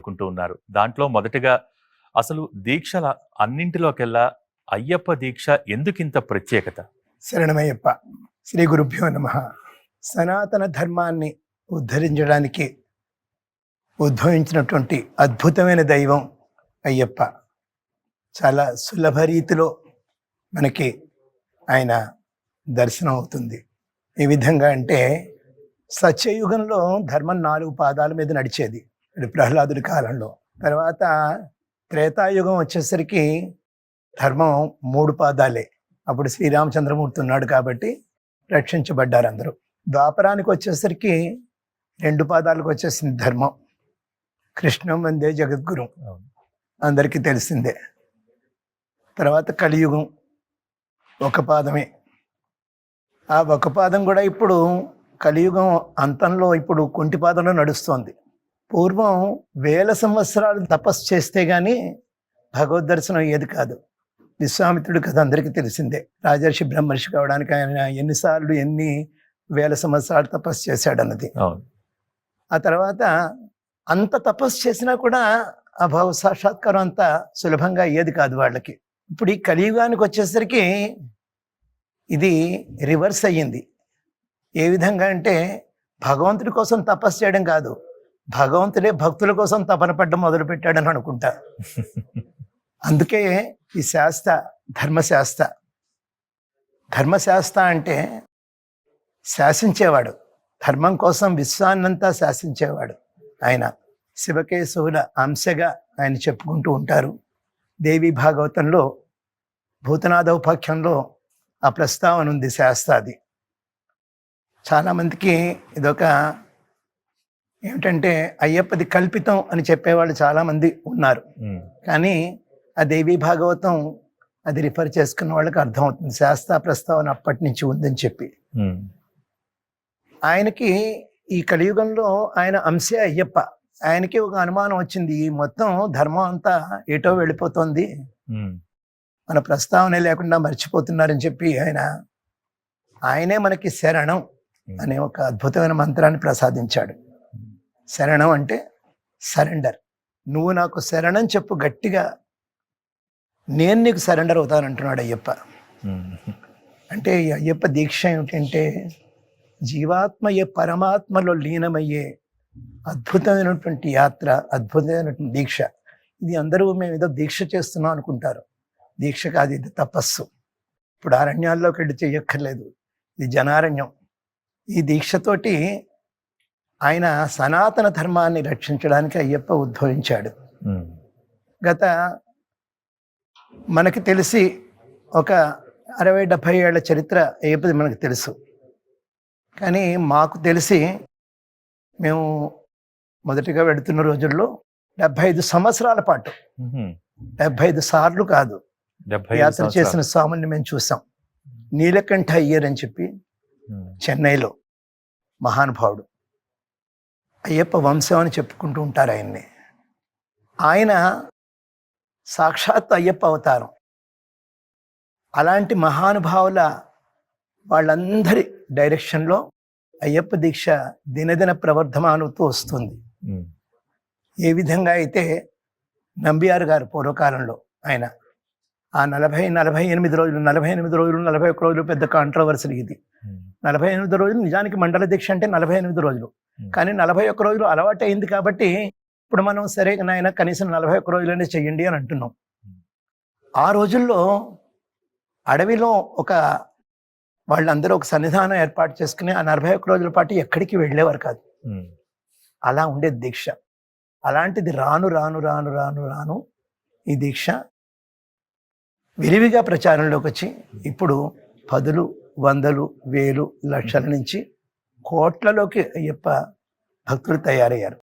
అనుకుంటూ ఉన్నారు. దాంట్లో మొదటగా అసలు దీక్షల అన్నింటిలోకెల్లా అయ్యప్ప దీక్ష ఎందుకింత ప్రత్యేకత? శరణమయ్యప్ప. శ్రీ గురుభ్యో నమః. సనాతన ధర్మాన్ని ఉద్ధరించడానికి ఉద్భవించినటువంటి అద్భుతమైన దైవం అయ్యప్ప. చాలా సులభ రీతిలో మనకి ఆయన దర్శనం అవుతుంది. ఏ విధంగా అంటే సత్యయుగంలో ధర్మం 4 పాదాల మీద నడిచేది, ఇది ప్రహ్లాదుడి కాలంలో. తర్వాత త్రేతాయుగం వచ్చేసరికి ధర్మం 3 పాదాలే. అప్పుడు శ్రీరామచంద్రమూర్తి ఉన్నాడు కాబట్టి రక్షించబడ్డారు అందరూ. ద్వాపరానికి వచ్చేసరికి 2 పాదాలకు వచ్చేసింది ధర్మం. కృష్ణం వందే జగద్గురు అందరికీ తెలిసిందే. తర్వాత కలియుగం 1 పాదమే. ఆ 1 పాదం కూడా ఇప్పుడు కలియుగం అంతంలో ఇప్పుడు కుంటి పాదంలో నడుస్తోంది. పూర్వం 1000 సంవత్సరాలు తపస్సు చేస్తే గాని భగవద్ దర్శనం అయ్యేది కాదు. విశ్వామిత్రుడి కథ అందరికీ తెలిసిందే. రాజర్షి బ్రహ్మర్షి కావడానికి ఆయన ఎన్ని 1000 సంవత్సరాలు తపస్సు చేశాడన్నది. ఆ తర్వాత అంత తపస్సు చేసినా కూడా ఆ భావ సాక్షాత్కారం అంత సులభంగా అయ్యేది కాదు వాళ్ళకి. ఇప్పుడు ఈ కలియుగానికి వచ్చేసరికి ఇది రివర్స్ అయ్యింది. ఏ విధంగా అంటే భగవంతుడి కోసం తపస్సు చేయడం కాదు, భగవంతుడే భక్తుల కోసం తపన పడ్డం మొదలుపెట్టాడని అనుకుంటా. అందుకే ఈ శాస్త్ర ధర్మశాస్త్ర అంటే శాసించేవాడు, ధర్మం కోసం విశ్వాన్నంతా శాసించేవాడు ఆయన. శివకేశవుల అంశగా ఆయన చెప్పుకుంటూ ఉంటారు. దేవి భాగవతంలో భూతనాథోపాఖ్యంలో ఆ ప్రస్తావన ఉంది శాస్త్రాది. చాలామందికి ఇదొక ఏమిటంటే అయ్యప్పది కల్పితం అని చెప్పేవాళ్ళు చాలామంది ఉన్నారు. కానీ ఆ దేవి భాగవతం అది రిఫర్ చేసుకున్న వాళ్ళకి అర్థమవుతుంది శాస్త్ర ప్రస్తావన అప్పటి నుంచి ఉందని చెప్పి. ఆయనకి ఈ కలియుగంలో ఆయన అంశే అయ్యప్ప. ఆయనకి ఒక అనుమానం వచ్చింది, ఈ మొత్తం ధర్మం అంతా ఏటో వెళ్ళిపోతుంది, మన ప్రస్తావనే లేకుండా మర్చిపోతున్నారని చెప్పి ఆయనే మనకి శరణం అనే ఒక అద్భుతమైన మంత్రాన్ని ప్రసాదించాడు. శరణం అంటే సరెండర్. నువ్వు నాకు శరణం చెప్పు గట్టిగా, నేను నీకు సరెండర్ అవుతానంటున్నాడు అయ్యప్ప. అంటే ఈ అయ్యప్ప దీక్ష ఏమిటంటే జీవాత్మయే పరమాత్మలో లీనమయ్యే అద్భుతమైనటువంటి యాత్ర, అద్భుతమైనటువంటి దీక్ష. ఇది అందరూ మేము ఏదో దీక్ష చేస్తున్నాం అనుకుంటారు. దీక్ష కాదు, ఇది తపస్సు. ఇప్పుడు అరణ్యాల్లోకి వెళ్ళి చెయ్యక్కర్లేదు, ఇది జనారణ్యం. ఈ దీక్షతోటి ఆయన సనాతన ధర్మాన్ని రక్షించడానికి అయ్యప్ప ఉద్భవించాడు. గత మనకి తెలిసి ఒక 60-70 ఏళ్ల చరిత్ర అయ్యప్పది మనకు తెలుసు. కానీ మాకు తెలిసి మేము మొదటిగా వెళుతున్న రోజుల్లో 75 సంవత్సరాల పాటు 75 సార్లు కాదు యాత్ర చేసిన స్వాముల్ని మేము చూసాం. నీలకంఠ అయ్యర్ అని చెప్పి చెన్నైలో మహానుభావుడు, అయ్యప్ప వంశం అని చెప్పుకుంటూ ఉంటారు ఆయన్ని. ఆయన సాక్షాత్ అయ్యప్ప అవతారం. అలాంటి మహానుభావుల వాళ్ళందరి డైరెక్షన్లో అయ్యప్ప దీక్ష దినదిన ప్రవర్ధమానుతూ వస్తుంది. ఏ విధంగా అయితే నంబియార్ గారు పూర్వకాలంలో ఆయన ఆ 48 రోజులు 41 రోజులు పెద్ద కాంట్రవర్సీ. ఇది 48 రోజులు నిజానికి మండల దీక్ష అంటే 48 రోజులు, కానీ 41 రోజులు అలవాటు అయింది కాబట్టి ఇప్పుడు మనం సరే నాయన కనీసం 41 రోజులనే చెయ్యండి అని అంటున్నాం. ఆ రోజుల్లో అడవిలో వాళ్ళందరూ ఒక సన్నిధానం ఏర్పాటు చేసుకుని ఆ 41 రోజుల పాటు ఎక్కడికి వెళ్ళేవారు కాదు. అలా ఉండేది దీక్ష. అలాంటిది రాను రాను రాను రాను రాను ఈ దీక్ష విరివిగా ప్రచారంలోకి వచ్చి ఇప్పుడు 10, 100, 1000, లక్షల నుంచి కోట్లలోకి అయ్యప్ప భక్తులు తయారయ్యారు.